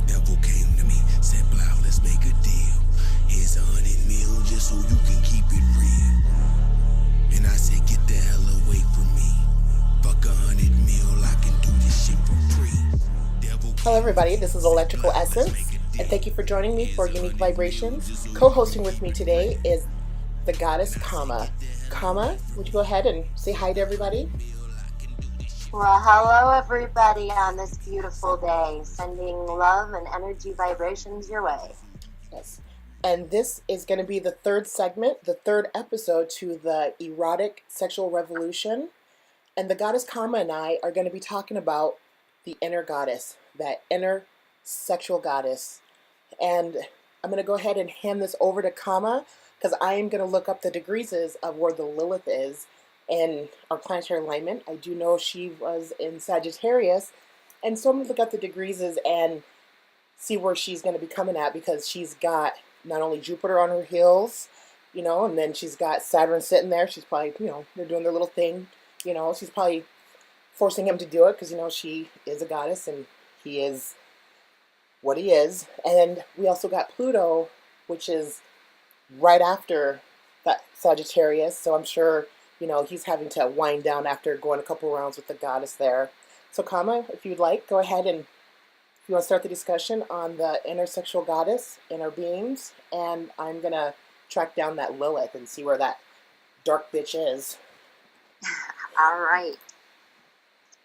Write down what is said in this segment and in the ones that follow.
Devil came to me, said, "Blau, let's make a deal. Here's 100 mil just so you can keep it real." And I said, "Get the hell away from me. Fuck 100 mil, I can do this shit for free." Hello everybody, this is Electrical Essence, and thank you for joining me for Unique Vibrations. Co-hosting with me today is the goddess Kama. Kama, would you go ahead and say hi to everybody? Well, hello everybody on this beautiful day, sending love and energy vibrations your way. Yes. And this is going to be the third segment, the third episode to the Erotic Sexual Revolution. And the goddess Kama and I are going to be talking about the inner goddess, that inner sexual goddess. And I'm going to go ahead and hand this over to Kama because I am going to look up the degrees of where the Lilith is in our planetary alignment. I do know she was in Sagittarius, and so I'm going to look up the degrees and see where she's going to be coming at, because she's got not only Jupiter on her heels, and then she's got Saturn sitting there. She's probably, they're doing their little thing. She's probably forcing him to do it because, she is a goddess and he is what he is. And we also got Pluto, which is right after that Sagittarius. So I'm sure, he's having to wind down after going a couple rounds with the goddess there. So Kama, if you'd like, go ahead and if you want to start the discussion on the inner sexual goddess, inner beings, and I'm going to track down that Lilith and see where that dark bitch is. All right.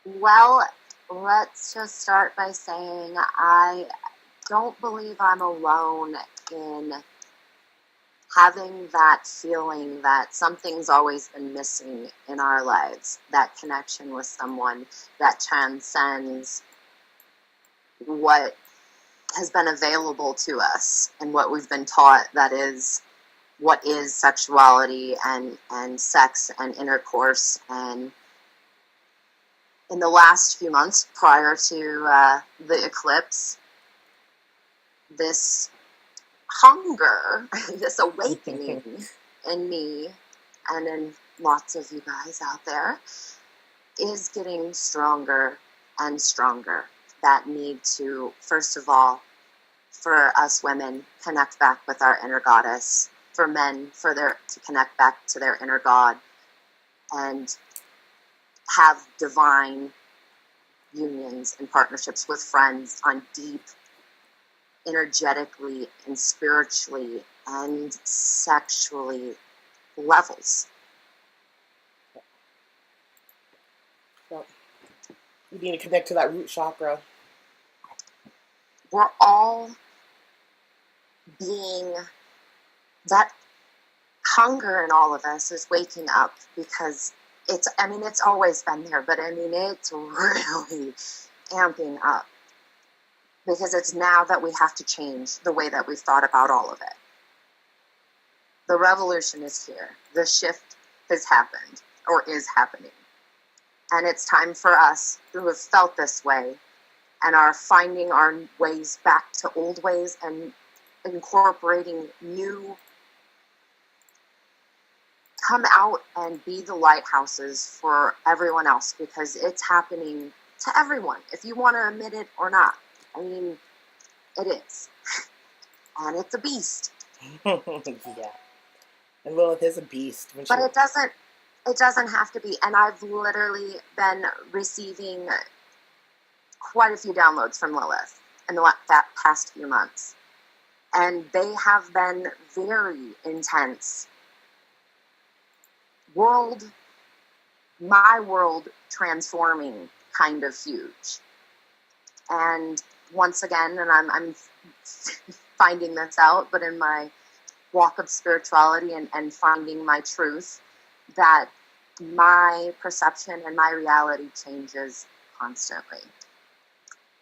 Well, let's just start by saying I don't believe I'm alone in having that feeling that something's always been missing in our lives, that connection with someone that transcends what has been available to us and what we've been taught, that is what is sexuality and sex and intercourse. And in the last few months prior to the eclipse, this hunger, this awakening in me and in lots of you guys out there is getting stronger and stronger. That need to, first of all, for us women, connect back with our inner goddess. For men, to connect back to their inner god and have divine unions and partnerships with friends on deep, energetically and spiritually and sexually levels. Well, you need to connect to that root chakra. We're all being, that hunger in all of us is waking up, because it's always been there, but it's really amping up, because it's now that we have to change the way that we've thought about all of it. The revolution is here. The shift has happened, or is happening. And it's time for us who have felt this way and are finding our ways back to old ways and incorporating new, come out and be the lighthouses for everyone else, because it's happening to everyone, if you want to admit it or not. It is. And it's a beast. Yeah. And Lilith is a beast. But it doesn't have to be. And I've literally been receiving quite a few downloads from Lilith in the past few months. And they have been very intense. My world transforming, kind of huge. And once again, and I'm finding this out, but in my walk of spirituality and finding my truth, that my perception and my reality changes constantly,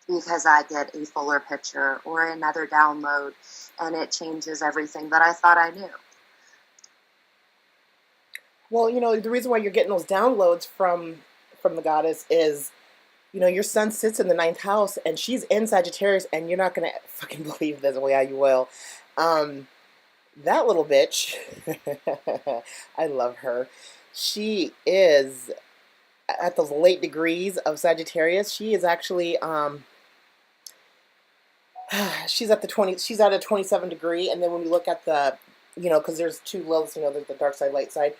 because I get a fuller picture or another download, and it changes everything that I thought I knew. Well, the reason why you're getting those downloads from the goddess is, your sun sits in the 9th house and she's in Sagittarius, and you're not going to fucking believe this. Well, yeah, you will. That little bitch, I love her. She is at those late degrees of Sagittarius, she is actually she's at the 20, she's at a 27 degree, and then when you look at the, because there's two levels, there's the dark side, light side,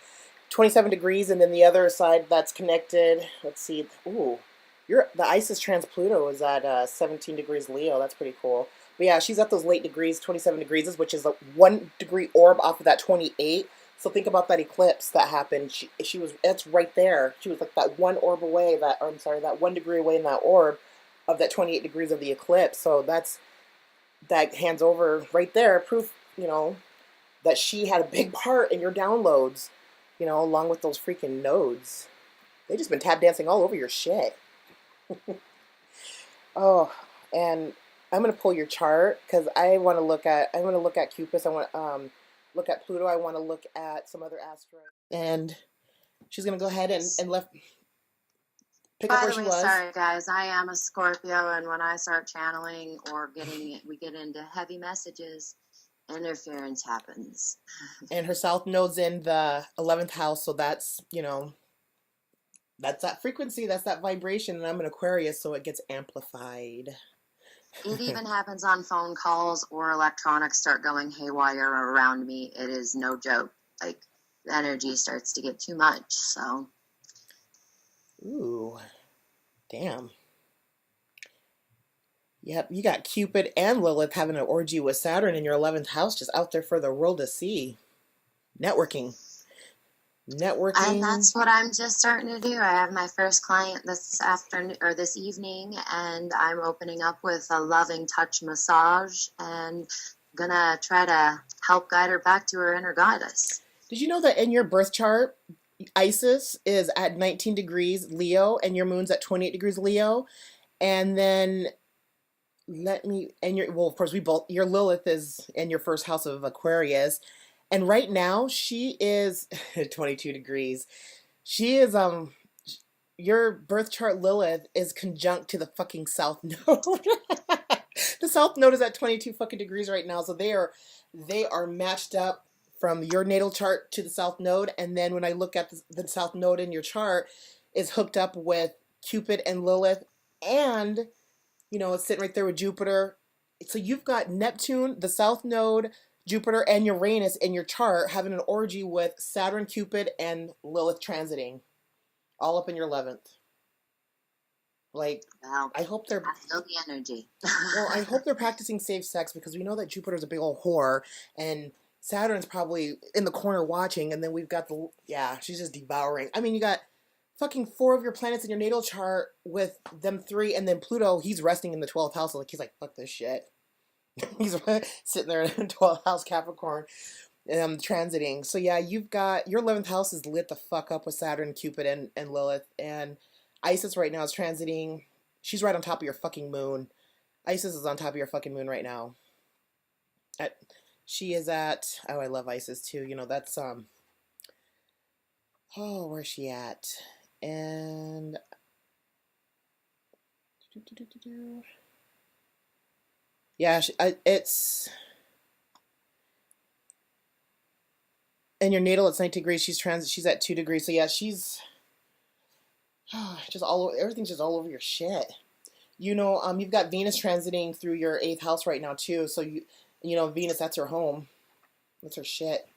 27 degrees, and then the other side that's connected, let's see, ooh, the Isis trans Pluto is at 17 degrees Leo. That's pretty cool. But yeah, she's at those late degrees, 27 degrees, which is a 1 degree orb off of that 28. So think about that eclipse that happened. She was, it's right there. She was like that one orb away, or I'm sorry, that 1 degree away in that orb of that 28 degrees of the eclipse. So that hands over right there, proof, that she had a big part in your downloads, along with those freaking nodes. They just been tap dancing all over your shit. Oh, and I'm gonna pull your chart because I want to look at. Cupid. I want to look at Pluto. I want to look at some other asteroids. And she's gonna go ahead and pick up By where the she way, was. sorry guys, I am a Scorpio, and when I start channeling or we get into heavy messages, interference happens. And her south node's in the 11th house, so that's that's that frequency, that's that vibration, and I'm an Aquarius, so it gets amplified. It even happens on phone calls or electronics start going haywire around me. It is no joke. Like, the energy starts to get too much, so. Ooh, damn. Yep, you got Cupid and Lilith having an orgy with Saturn in your 11th house, just out there for the world to see. Networking. And that's what I'm just starting to do. I have my first client this afternoon or this evening, and I'm opening up with a loving touch massage and gonna try to help guide her back to her inner goddess. Did you know that in your birth chart, Isis is at 19 degrees Leo and your moon's at 28 degrees Leo? And then of course, your Lilith is in your first house of Aquarius. And right now she is 22 degrees. She is, your birth chart Lilith is conjunct to the fucking south node. The south node is at 22 fucking degrees right now. So they are matched up from your natal chart to the south node. And then when I look at the south node in your chart is hooked up with Cupid and Lilith, and it's sitting right there with Jupiter. So you've got Neptune, the south node, Jupiter, and Uranus in your chart having an orgy with Saturn, Cupid, and Lilith transiting, all up in your 11th. Like, well, I hope they're... I feel the energy. Well, I hope they're practicing safe sex, because we know that Jupiter's a big old whore, and Saturn's probably in the corner watching, and then we've got she's just devouring. I mean, you got fucking 4 of your planets in your natal chart with them 3, and then Pluto, he's resting in the 12th house, like he's like, fuck this shit. He's sitting there in 12th house Capricorn, transiting. So yeah, you've got your 11th house is lit the fuck up with Saturn, Cupid, and Lilith, and Isis right now is transiting. She's right on top of your fucking moon. Isis is on top of your fucking moon right now. She is at, oh, I love Isis too. That's where's she at? And yeah, it's in your natal. It's 19 degrees. She's at 2 degrees. So yeah, she's just everything's just all over your shit. You've got Venus transiting through your 8th house right now too. So Venus, that's her home. That's her shit.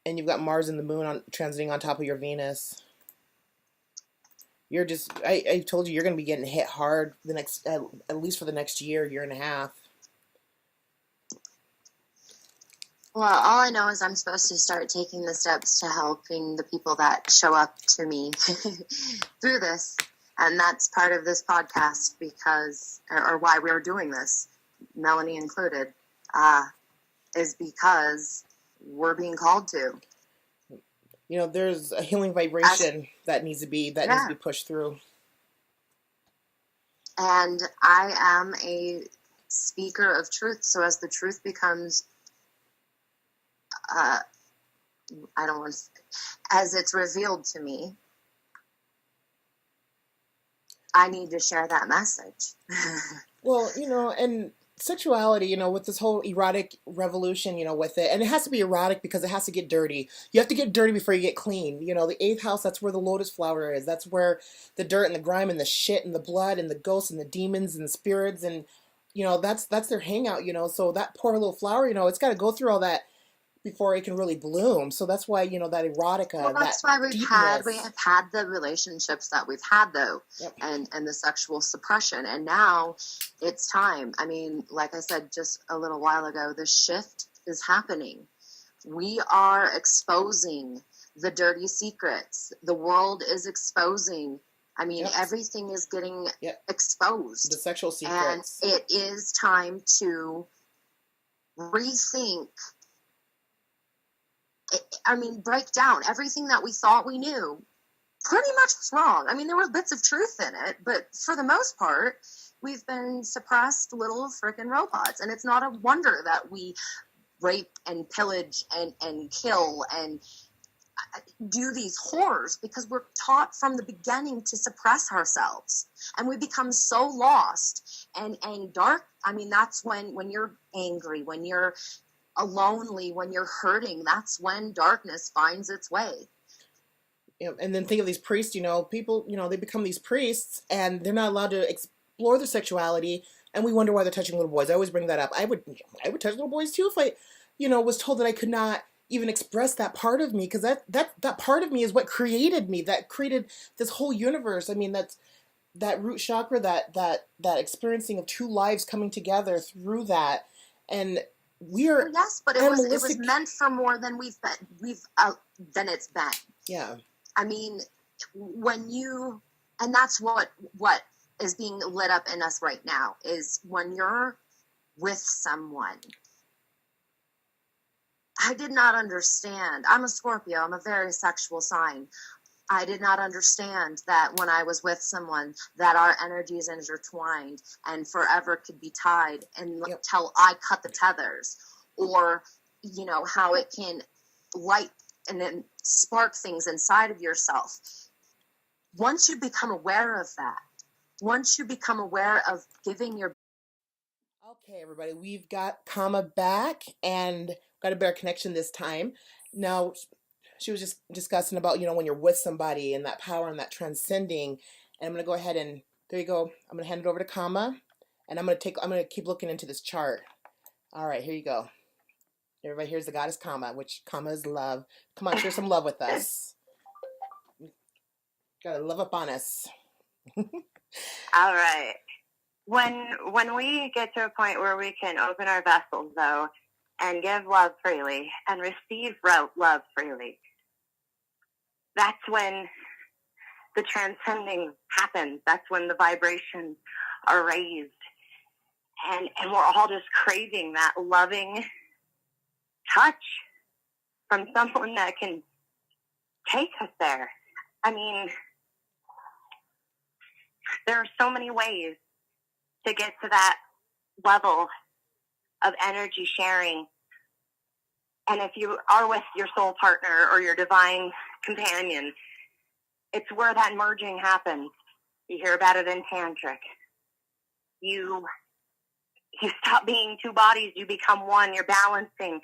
And you've got Mars and the moon transiting on top of your Venus. You're just, I told you, you're going to be getting hit hard at least for the next year and a half. Well, all I know is I'm supposed to start taking the steps to helping the people that show up to me through this. And that's part of this podcast or why we're doing this, Melanie included, is because we're being called to. There's a healing vibration that needs to be pushed through. And I am a speaker of truth. So as the truth becomes, as it's revealed to me, I need to share that message. Well, and sexuality, with this whole erotic revolution, with it, and it has to be erotic because it has to get dirty. You have to get dirty before you get clean. The eighth house, that's where the lotus flower is. That's where the dirt and the grime and the shit and the blood and the ghosts and the demons and the spirits and, that's their hangout. So that poor little flower, it's got to go through all that before it can really bloom. So that's why, that erotica, well, that's that why deepness. we have had the relationships that we've had, though. Yep. and the sexual suppression, and now it's time. I mean, like I said just a little while ago, the shift is happening. We are exposing the dirty secrets. The world is exposing. I mean, Yep. everything is getting Yep. exposed. The sexual secrets. And it is time to rethink. Break down everything that we thought we knew. Pretty much was wrong. I mean, there were bits of truth in it, but for the most part, we've been suppressed little frickin' robots. And it's not a wonder that we rape and pillage and kill and do these horrors, because we're taught from the beginning to suppress ourselves. And we become so lost and dark. I mean, that's when you're angry, when you're lonely, when you're hurting, that's when darkness finds its way. And then think of these priests, people, they become these priests and they're not allowed to explore their sexuality, and we wonder why they're touching little boys. I always bring that up. I would touch little boys too if I, was told that I could not even express that part of me, because that part of me is what created me, that created this whole universe. I mean, that's that root chakra, that experiencing of two lives coming together through that. And we're yes, but it was meant for more than than it's been. Yeah. I mean, and that's what is being lit up in us right now, is when you're with someone. I did not understand. I'm a Scorpio. I'm a very sexual sign. I did not understand that when I was with someone that our energies intertwined and forever could be tied until I cut the tethers, or, how it can light and then spark things inside of yourself. Once you become aware of that, once you become aware of giving your... Okay, everybody, we've got Kama back and got a better connection this time. Now, she was just discussing about, when you're with somebody and that power and that transcending. And I'm going to go ahead and, there you go. I'm going to hand it over to Kama, and I'm going to keep looking into this chart. All right, here you go. Everybody, here's the goddess Kama, which Kama is love. Come on, share some love with us. Gotta love up on us. All right. When we get to a point where we can open our vessels, though, and give love freely and receive love freely, that's when the transcending happens. That's when the vibrations are raised. And we're all just craving that loving touch from someone that can take us there. I mean, there are so many ways to get to that level of energy sharing. And if you are with your soul partner or your divine companion, it's where that merging happens. You hear about it in tantric. You stop being two bodies, you become one. You're balancing,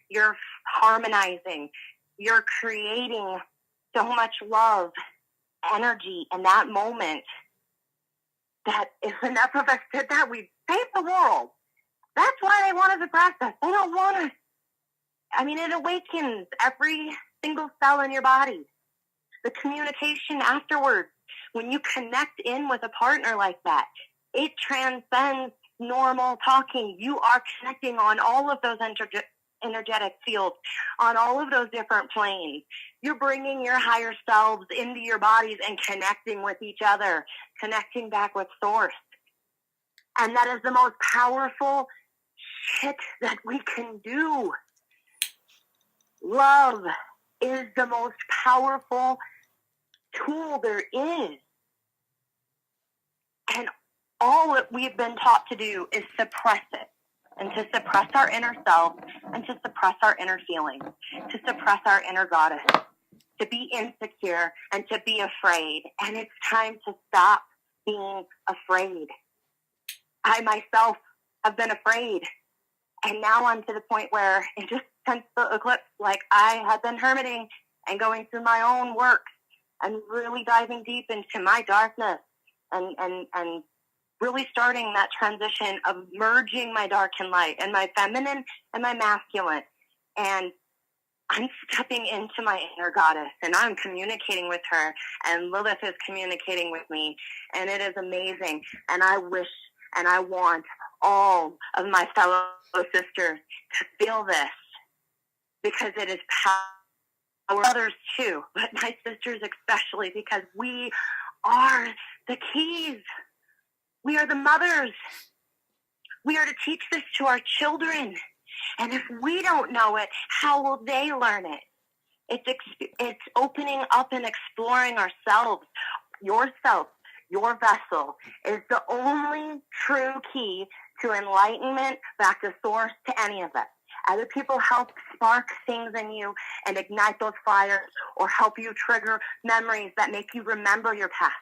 you're harmonizing, you're creating so much love, energy in that moment, that if enough of us did that, we'd save the world. That's why they want us to practice. They don't want us. I mean, it awakens every single cell in your body. The communication afterwards, when you connect in with a partner like that, it transcends normal talking. You are connecting on all of those energetic fields, on all of those different planes. You're bringing your higher selves into your bodies and connecting with each other, connecting back with source. And that is the most powerful shit that we can do. Love is the most powerful tool there is. And all that we've been taught to do is suppress it, and to suppress our inner self, and to suppress our inner feelings, to suppress our inner goddess, to be insecure and to be afraid. And it's time to stop being afraid. I myself have been afraid. And now I'm to the point where it just since the eclipse, like I had been hermiting and going through my own work and really diving deep into my darkness and really starting that transition of merging my dark and light and my feminine and my masculine. And I'm stepping into my inner goddess and I'm communicating with her, and Lilith is communicating with me, and it is amazing. And I wish and I want all of my fellow sisters to feel this, because it is power. Others too, but my sisters especially, because we are the keys. We are the mothers. We are to teach this to our children. And if we don't know it, how will they learn it? It's opening up and exploring ourselves. Yourself, your vessel, is the only true key to enlightenment, back to source, to any of it. Other people help spark things in you and ignite those fires, or help you trigger memories that make you remember your past.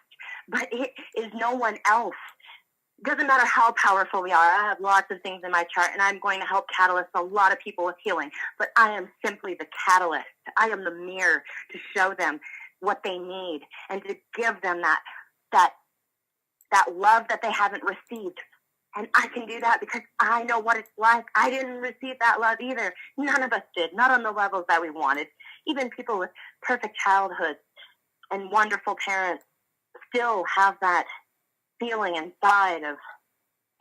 But it is no one else. It doesn't matter how powerful we are. I have lots of things in my chart, and I'm going to help catalyst a lot of people with healing. But I am simply the catalyst. I am the mirror to show them what they need and to give them that love that they haven't received. And I can do that because I know what it's like. I didn't receive that love either. None of us did, not on the levels that we wanted. Even people with perfect childhoods and wonderful parents still have that feeling inside of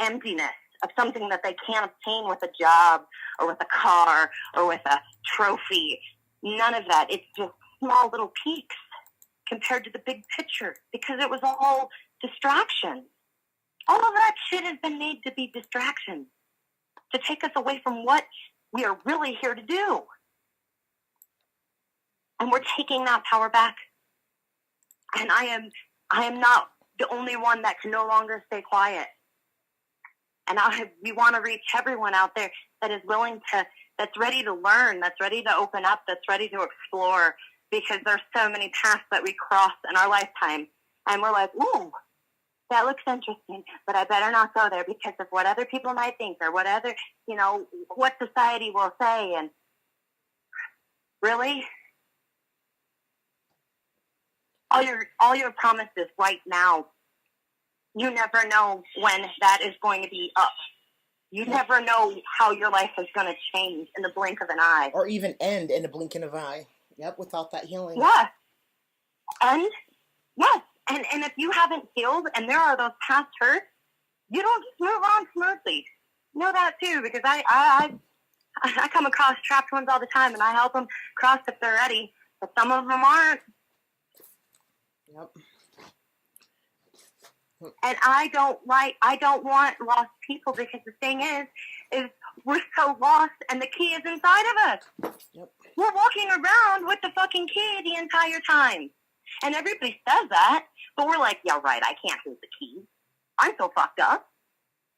emptiness, of something that they can't obtain with a job or with a car or with a trophy. None of that. It's just small little peaks compared to the big picture, because it was all distractions. All of that shit has been made to be distractions, to take us away from what we are really here to do. And we're taking that power back. And I am not the only one that can no longer stay quiet. And we want to reach everyone out there that is willing to, that's ready to learn, that's ready to open up, that's ready to explore, because there's so many paths that we cross in our lifetime. And we're like, ooh, that looks interesting, but I better not go there because of what other people might think, or what other, what society will say. And really, all your promises right now, you never know when that is going to be up. You never know how your life is going to change in the blink of an eye. Or even end in the blink of an eye. Yep, without that healing. Yeah. And, yes. And if you haven't healed and there are those past hurts, you don't just move on smoothly. Know that too, because I come across trapped ones all the time, and I help them cross if they're ready, but some of them aren't. Yep. And I don't want lost people, because the thing is we're so lost, and the key is inside of us. Yep. We're walking around with the fucking key the entire time. And everybody says that, but we're like, yeah, right, I can't hold the key. I'm so fucked up.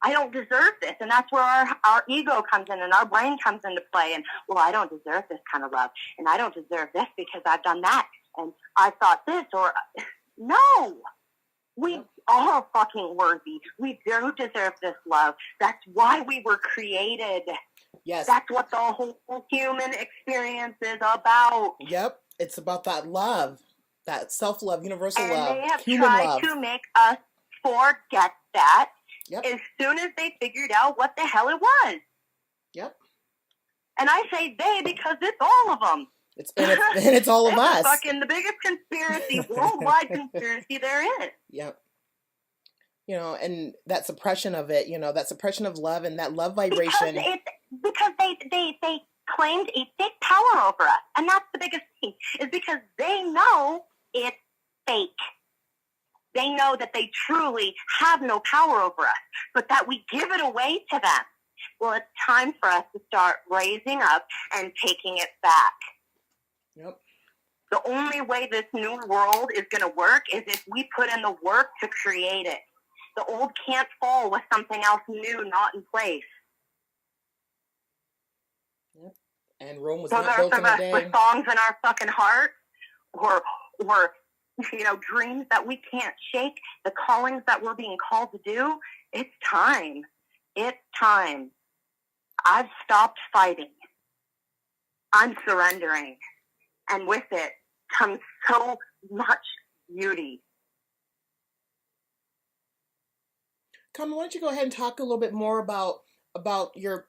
I don't deserve this. And that's where our ego comes in, and our brain comes into play. And, well, I don't deserve this kind of love. And I don't deserve this because I've done that. And I thought this, or no. We are fucking worthy. We do deserve this love. That's why we were created. Yes. That's what the whole human experience is about. Yep. It's about that love. That self-love, universal love, and they have human tried love. to make us forget that Yep. as soon as they figured out what the hell it was. Yep. And I say they because it's all of them. It's all of us. Fucking the biggest conspiracy, worldwide conspiracy there is. Yep. And that suppression of it, that suppression of love and that love vibration. Because they claimed a fake power over us. And that's the biggest thing, is because they know it's fake. They know that they truly have no power over us, but that we give it away to them. Well, it's time for us to start raising up and taking it back. Yep. The only way this new world is going to work is if we put in the work to create it. The old can't fall with something else new not in place. Yep. And Rome was so not built in a day. With songs in our fucking heart, or dreams that we can't shake, the callings that we're being called to do, it's time. It's time. I've stopped fighting. I'm surrendering. And with it comes so much beauty. Carmen, why don't you go ahead and talk a little bit more about your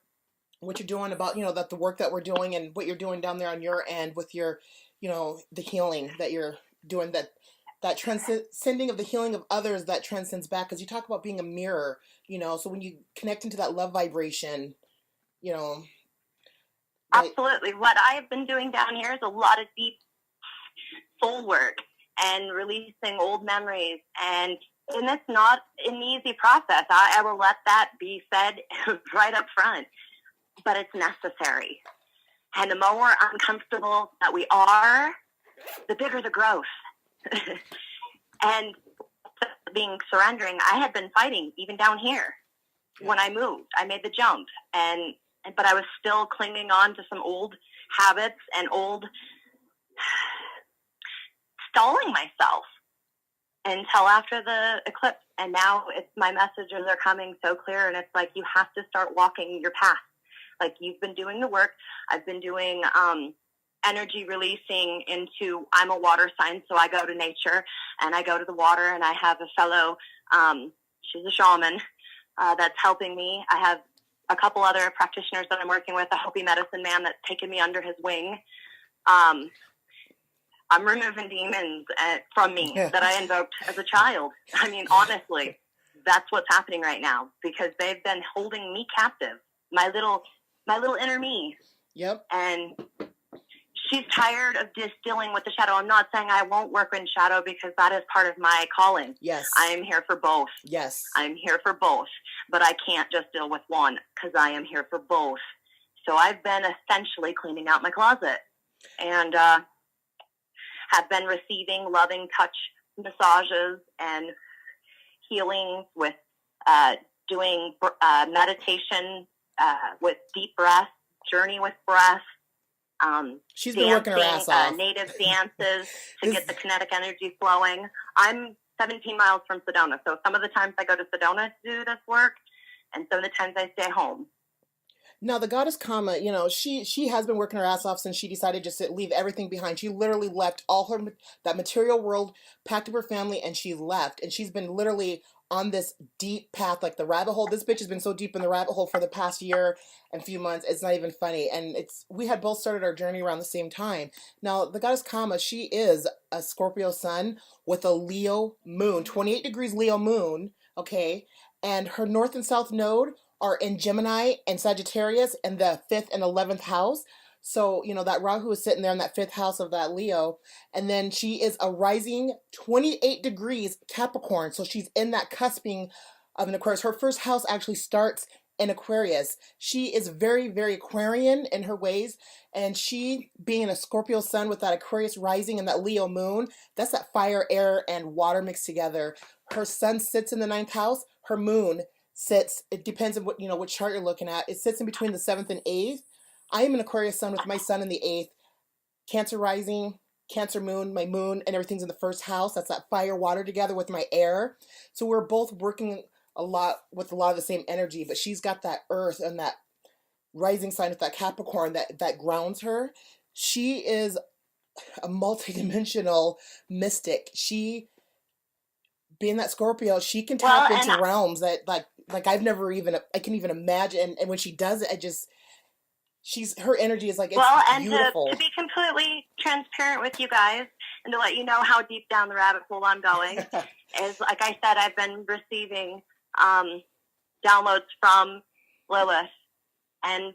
what you're doing, about that the work that we're doing and what you're doing down there on your end with your the healing that you're doing, that transcending of the healing of others that transcends back, because you talk about being a mirror, so when you connect into that love vibration, that, Absolutely. What I've been doing down here is a lot of deep soul work and releasing old memories, and it's not an easy process. I will let that be said right up front, but it's necessary. And the more uncomfortable that we are, the bigger the growth. And being surrendering, I had been fighting even down here. Yeah. When I moved, I made the jump, but I was still clinging on to some old habits and stalling myself until after the eclipse. And now my messages are coming so clear, and it's like, you have to start walking your path. Like, you've been doing the work. I've been doing energy releasing into, I'm a water sign, so I go to nature and I go to the water, and I have a fellow, she's a shaman, that's helping me. I have a couple other practitioners that I'm working with, a Hopi medicine man that's taken me under his wing. I'm removing demons from me that I invoked as a child. I mean, honestly, that's what's happening right now, because they've been holding me captive, my little inner me. Yep. And she's tired of just dealing with the shadow. I'm not saying I won't work in shadow, because that is part of my calling. Yes. I am here for both. Yes. I'm here for both, but I can't just deal with one, because I am here for both. So I've been essentially cleaning out my closet, and have been receiving loving touch massages and healing with doing meditation with deep breath, journey with breath. She's been working her ass off. Native dances to get the kinetic energy flowing. I'm 17 miles from Sedona, so some of the times I go to Sedona to do this work, and some of the times I stay home. Now, the goddess Kama, she has been working her ass off since she decided just to leave everything behind. She literally left that material world, packed up her family, and she left. And she's been literally on this deep path, like the rabbit hole. This bitch has been so deep in the rabbit hole for the past year and few months. It's not even funny. And we had both started our journey around the same time. Now, the goddess Kama, she is a Scorpio sun with a Leo moon, 28 degrees Leo moon, okay? And her north and south node are in Gemini and Sagittarius in the 5th and 11th house. So, that Rahu is sitting there in that 5th house of that Leo. And then she is a rising 28 degrees Capricorn. So she's in that cusping of an Aquarius. Her first house actually starts in Aquarius. She is very, very Aquarian in her ways. And she, being a Scorpio sun with that Aquarius rising and that Leo moon, that's that fire, air, and water mixed together. Her sun sits in the 9th house. Her moon sits, it depends on what chart you're looking at. It sits in between the 7th and 8th. I am an Aquarius sun with my sun in the 8th. Cancer rising, Cancer moon, my moon, and everything's in the 1st house. That's that fire, water together with my air. So we're both working a lot with a lot of the same energy, but she's got that earth and that rising sign with that Capricorn that grounds her. She is a multidimensional mystic. She, being that Scorpio, she can tap into realms that like I can even imagine. And when she does it, her energy is like, it's beautiful. To be completely transparent with you guys and to let you know how deep down the rabbit hole I'm going is, like I said, I've been receiving downloads from Lilith, and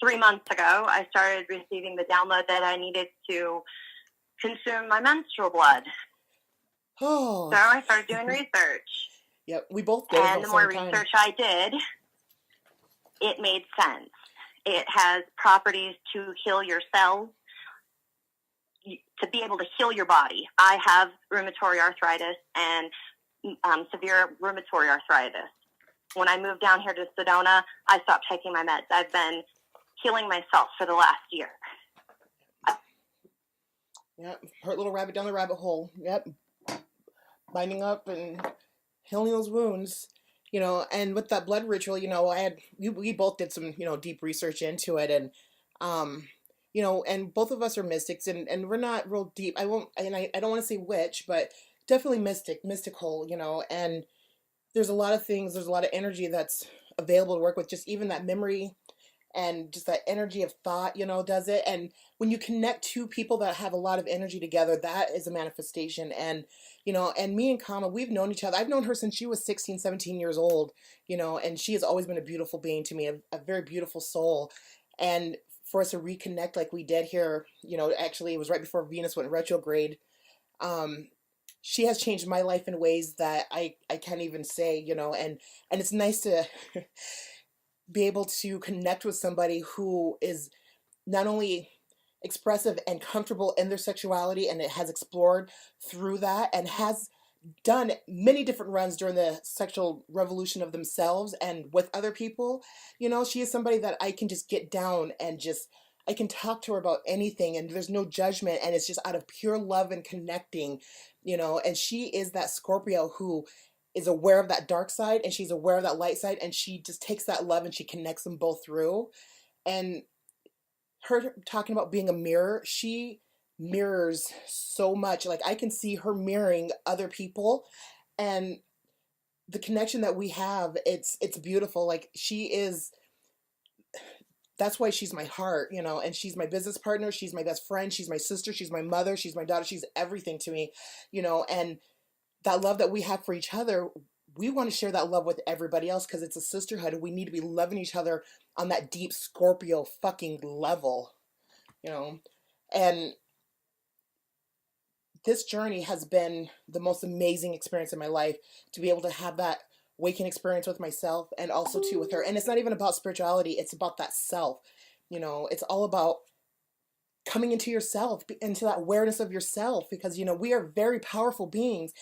3 months ago I started receiving the download that I needed to consume my menstrual blood. Oh. So I started doing research. Yep, we both did. And the more research I did, it made sense. It has properties to heal your cells, to be able to heal your body. I have rheumatoid arthritis and severe rheumatoid arthritis. When I moved down here to Sedona, I stopped taking my meds. I've been healing myself for the last year. Yep, hurt little rabbit down the rabbit hole. Yep, binding up and healing those wounds. And with that blood ritual, we both did some, deep research into it. And, um, and both of us are mystics, and we're not real deep. I don't want to say witch, but definitely mystical, and there's a lot of things, there's a lot of energy that's available to work with, just even that memory and just that energy of thought, does it. And when you connect two people that have a lot of energy together, that is a manifestation. And me and Kama, we've known each other. I've known her since she was 16, 17 years old, and she has always been a beautiful being to me, a very beautiful soul. And for us to reconnect like we did here, actually it was right before Venus went retrograde. Um, she has changed my life in ways that I can't even say, and it's nice to be able to connect with somebody who is not only expressive and comfortable in their sexuality, and it has explored through that and has done many different runs during the sexual revolution of themselves and with other people. She is somebody that I can just get down and just, I can talk to her about anything, and there's no judgment, and it's just out of pure love and connecting. And she is that Scorpio who is aware of that dark side, and she's aware of that light side, and she just takes that love and she connects them both through. And her talking about being a mirror, she mirrors so much. Like, I can see her mirroring other people, and the connection that we have, it's beautiful. Like, she is, that's why she's my heart, and she's my business partner, she's my best friend, she's my sister, she's my mother, she's my daughter, she's everything to me. And that love that we have for each other, we want to share that love with everybody else, because it's a sisterhood, and we need to be loving each other on that deep Scorpio fucking level. And this journey has been the most amazing experience in my life, to be able to have that waking experience with myself, and also too with her. And it's not even about spirituality, it's about that self. It's all about coming into yourself, into that awareness of yourself, because we are very powerful beings,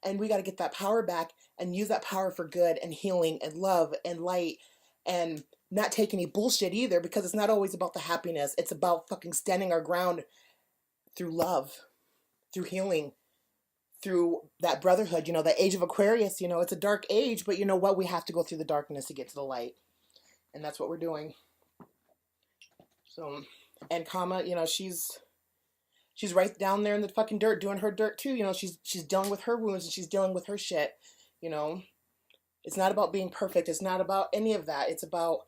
and we got to get that power back and use that power for good and healing and love and light, and not take any bullshit either, because it's not always about the happiness. It's about fucking standing our ground through love, through healing, through that brotherhood. The age of Aquarius, it's a dark age, but you know what? We have to go through the darkness to get to the light. And that's what we're doing. So, and Kama, she's right down there in the fucking dirt doing her dirt too. She's dealing with her wounds, and she's dealing with her shit. It's not about being perfect. It's not about any of that. It's about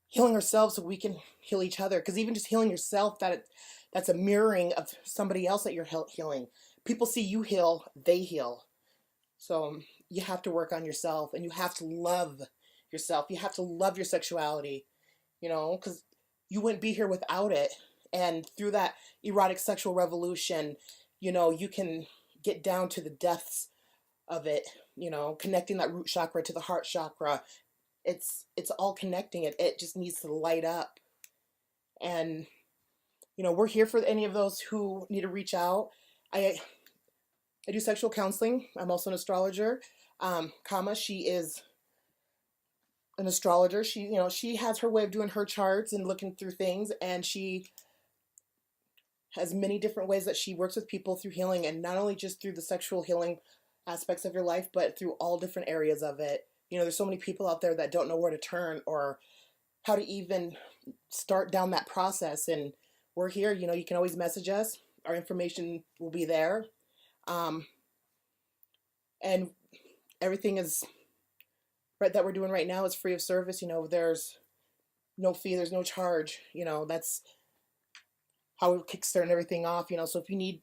healing ourselves so we can heal each other. Because even just healing yourself, that's a mirroring of somebody else that you're healing. People see you heal, they heal. So you have to work on yourself, and you have to love yourself. You have to love your sexuality, because you wouldn't be here without it. And through that erotic sexual revolution, you can get down to the depths of it, connecting that root chakra to the heart chakra. It's all connecting. It just needs to light up. And, we're here for any of those who need to reach out. I do sexual counseling. I'm also an astrologer. Kama, she is an astrologer. She has her way of doing her charts and looking through things, and she has many different ways that she works with people through healing, and not only just through the sexual healing aspects of your life, but through all different areas of it. There's so many people out there that don't know where to turn or how to even start down that process, and we're here. You can always message us. Our information will be there. And everything is right that we're doing right now is free of service. There's no fee, there's no charge. That's how we're kickstarting everything off. So if you need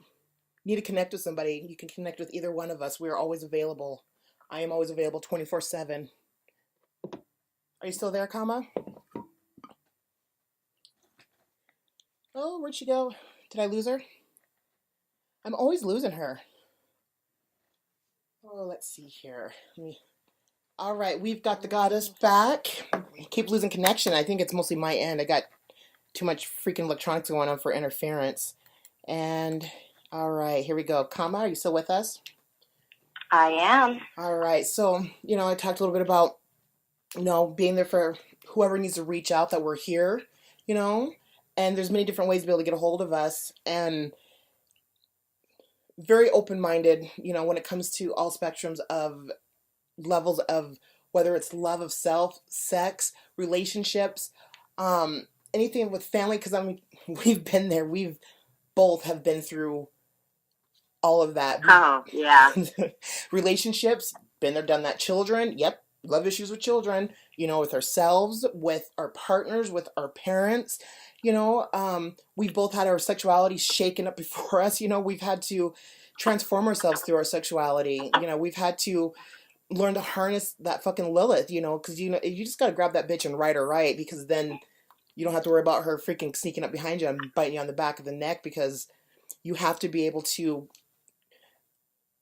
to connect with somebody, you can connect with either one of us. We are always available. I am always available 24/7. Are you still there, Kama? Oh, where'd she go? Did I lose her? I'm always losing her. Oh, let's see here. All right, we've got the goddess back. Keep losing connection. I think it's mostly my end. I got too much freaking electronics going on for interference. And all right, here we go. Kama, are you still with us? I am. All right, so I talked a little bit about being there for whoever needs to reach out, that we're here, and there's many different ways to be able to get a hold of us, and very open-minded, when it comes to all spectrums of levels of whether it's love of self, sex, relationships, anything with family, because I mean, we've been there. We've both have been through all of that. Oh, yeah. Relationships, been there, done that. Children, yep, love issues with children, you know, with ourselves, with our partners, with our parents. You know, we've both had our sexuality shaken up before us. You know, we've had to transform ourselves through our sexuality. You know, we've had to learn to harness that fucking Lilith, you know, because, you know, you just got to grab that bitch and ride her right, because then you don't have to worry about her freaking sneaking up behind you and biting you on the back of the neck, because you have to be able to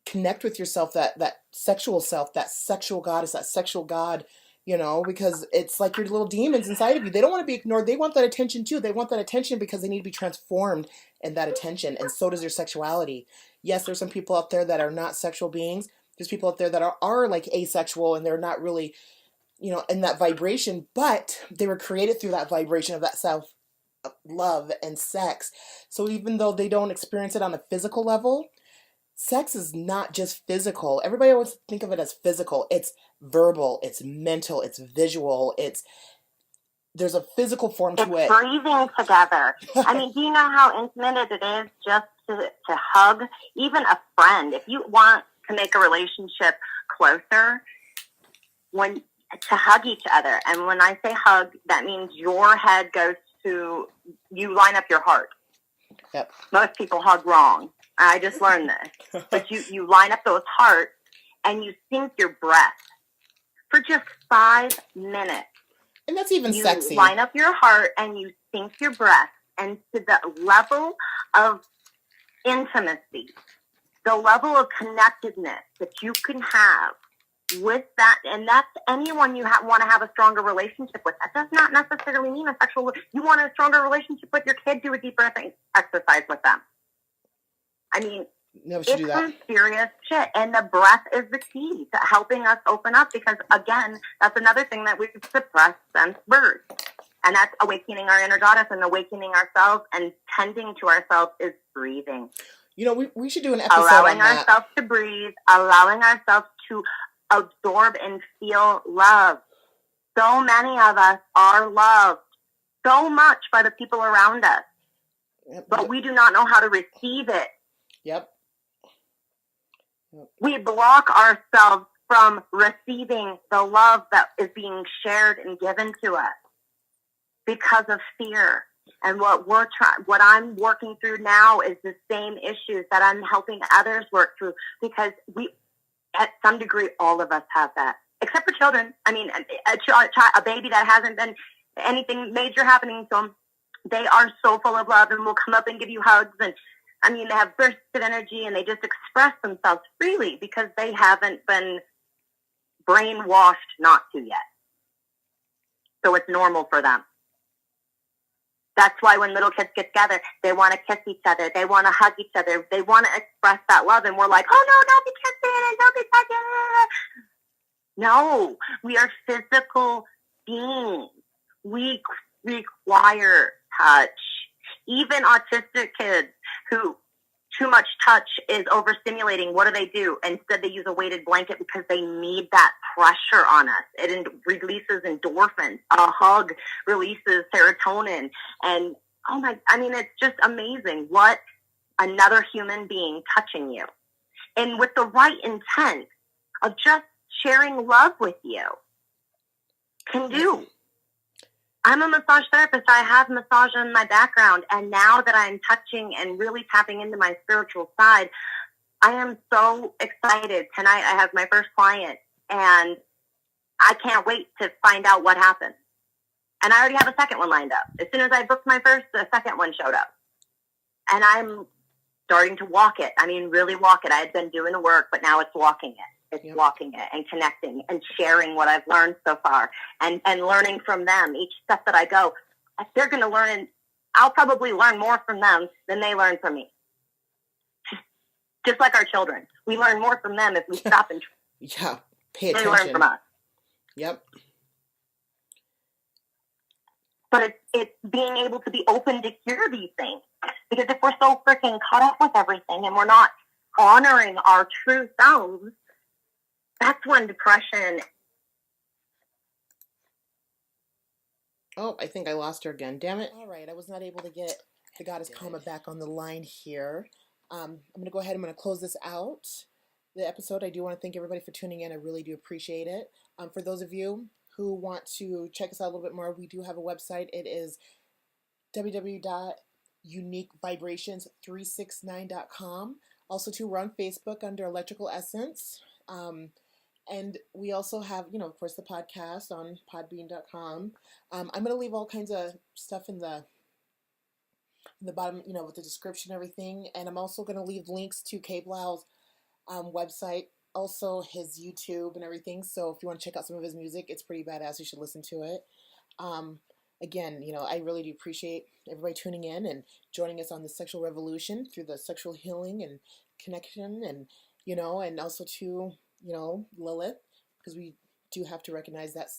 connect with yourself, that sexual self, that sexual goddess, that sexual god, you know, because it's like your little demons inside of you. They don't want to be ignored. They want that attention too. They want that attention because they need to be transformed in that attention. And so does their sexuality. Yes, there's some people out there that are not sexual beings. There's people out there that are like asexual, and they're not really, you know, in that vibration, but they were created through that vibration of that self love and sex. So even though they don't experience it on a physical level, sex is not just physical. Everybody always think of it as physical. It's verbal, it's mental, it's visual, there's a physical form to it. It's breathing together. I mean, do you know how intimate it is just to hug even a friend? If you want to make a relationship closer, to hug each other. And when I say hug, that means your head goes to, you line up your heart. Yep. Most people hug wrong. I just learned this. But you line up those hearts and you sync your breath for just 5 minutes. And that's even sexy. You line up your heart and you sync your breath, and to the level of intimacy, the level of connectedness that you can have with that, and that's anyone you want to have a stronger relationship with. That does not necessarily mean a sexual. You want a stronger relationship with your kid, do a deep breathing exercise with them. I mean, never should do it's that. some serious shit, and the breath is the key to helping us open up, because again, that's another thing that we've suppressed since birth, and that's awakening our inner goddess and awakening ourselves and tending to ourselves is breathing. You know, we should do an episode allowing on that. Ourselves to breathe, allowing ourselves to absorb and feel love. So many of us are loved so much by the people around us, but we do not know how to receive it. Yep. We block ourselves from receiving the love that is being shared and given to us because of fear. And what I'm working through now is the same issues that I'm helping others work through, because at some degree, all of us have that, except for children. I mean, a baby that hasn't been anything major happening to them, they are so full of love and will come up and give you hugs. And I mean, they have bursts of energy and they just express themselves freely because they haven't been brainwashed not to yet. So it's normal for them. That's why when little kids get together, they want to kiss each other. They want to hug each other. They want to express that love. And we're like, oh, no, don't be kissing. Don't be touching. No, we are physical beings. We require touch. Even autistic kids who too much touch is overstimulating, what do? Instead, they use a weighted blanket because they need that pressure on us. It releases endorphins. A hug releases serotonin. And, it's just amazing what another human being touching you, and with the right intent of just sharing love with you, can do. I'm a massage therapist. I have massage in my background. And now that I'm touching and really tapping into my spiritual side, I am so excited. Tonight I have my first client and I can't wait to find out what happens. And I already have a second one lined up. As soon as I booked my first, the second one showed up. And I'm starting to walk it. Really walk it. I had been doing the work, but now it's walking it. It's walking it and connecting and sharing what I've learned so far and learning from them. Each step that I go, if they're going to learn, I'll probably learn more from them than they learn from me. Just like our children. We learn more from them if we stop and pay attention. They learn from us. Yep. But it's being able to be open to hear these things. Because if we're so freaking caught up with everything and we're not honoring our true selves, that's when depression Oh, I think I lost her again. Damn it. All right, I was not able to get the goddess Kama back on the line here. I'm going to go ahead. I'm going to close this out. The episode. I do want to thank everybody for tuning in. I really do appreciate it. For those of you who want to check us out a little bit more, we do have a website. It is www.uniquevibrations369.com. Also, too, we're on Facebook under Electrical Essence. And we also have, of course, the podcast on podbean.com. I'm going to leave all kinds of stuff in the bottom, with the description and everything. And I'm also going to leave links to K Blau's website, also his YouTube and everything. So if you want to check out some of his music, it's pretty badass. You should listen to it. Again, I really do appreciate everybody tuning in and joining us on the sexual revolution through the sexual healing and connection and, and also to, Lilith, because we do have to recognize that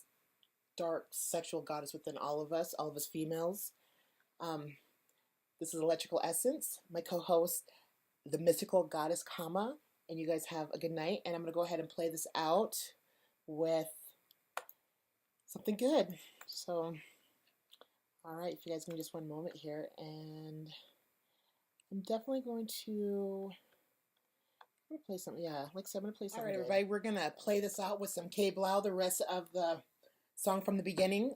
dark sexual goddess within all of us females. This is Electrical Essence, my co-host, the mystical goddess Kama, and you guys have a good night. And I'm going to go ahead and play this out with something good. So, all right, if you guys give me just one moment here, and I'm definitely going to play something. Yeah, like I said, I'm going to play something. All right, everybody, we're going to play this out with some K Blau, the rest of the song from the beginning,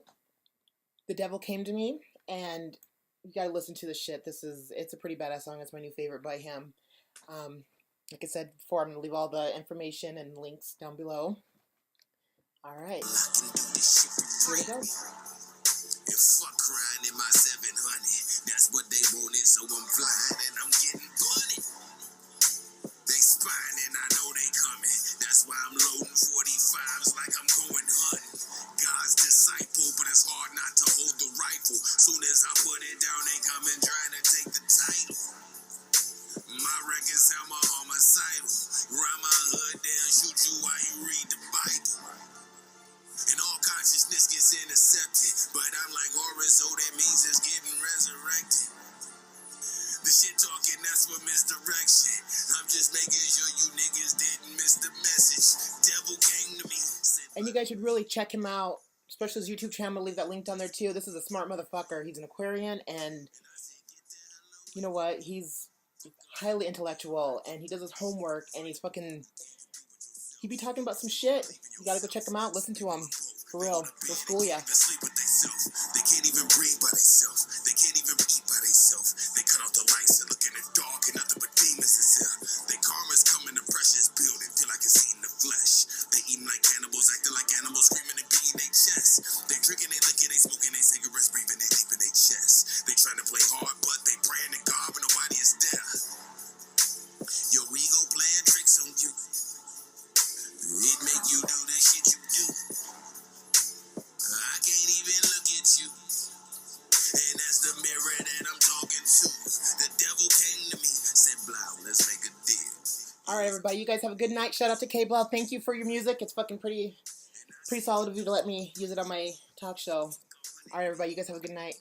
The Devil Came to Me, and you got to listen to this shit. It's a pretty badass song. It's my new favorite by him. Like I said before, I'm going to leave all the information and links down below. All right. Here we go. And fuck crying in my 700. That's what they wanted, so I'm flying and I'm getting bunny. They spying and I know they coming. That's why I'm loading 45s like I'm going hunting. God's disciple, but it's hard not to hold the rifle. Soon as I put it down, they coming trying to take the title. My record sound my homicidal. Rhyme my hood, they'll shoot you while you read the Bible. And all consciousness gets intercepted. But I'm like Horus, so that means it's getting resurrected. The shit talking, that's for misdirection. I'm just making sure you niggas didn't miss the message. Devil came to me. And you guys should really check him out, especially his YouTube channel. I'll leave that link down there too. This is a smart motherfucker. He's an Aquarian, and you know what? He's highly intellectual, and he does his homework, and he's fucking... He be talking about some shit. You gotta go check him out. Listen to him. For real. They'll school ya. They can't even breathe by themselves. They can't even eat by themselves. They cut off the lights and look in the dark and nothing but demons is here. Their karma's coming, the pressure's building. Feel like it's eating the flesh. They eating like cannibals, acting like animals, screaming and beating their chest. They drinking, they licking, they smoking, they cigarettes, breathing, they deep in their chest. They trying to play hard, but they praying to God, but nobody is there. Your ego playing tricks on you. It make you do the shit you do. I can't even look at you. And that's the mirror that I'm talking to. The devil came to me, said, Blau, let's make a deal. All right, everybody. You guys have a good night. Shout out to K Blau. Thank you for your music. It's fucking pretty solid of you to let me use it on my talk show. All right, everybody. You guys have a good night.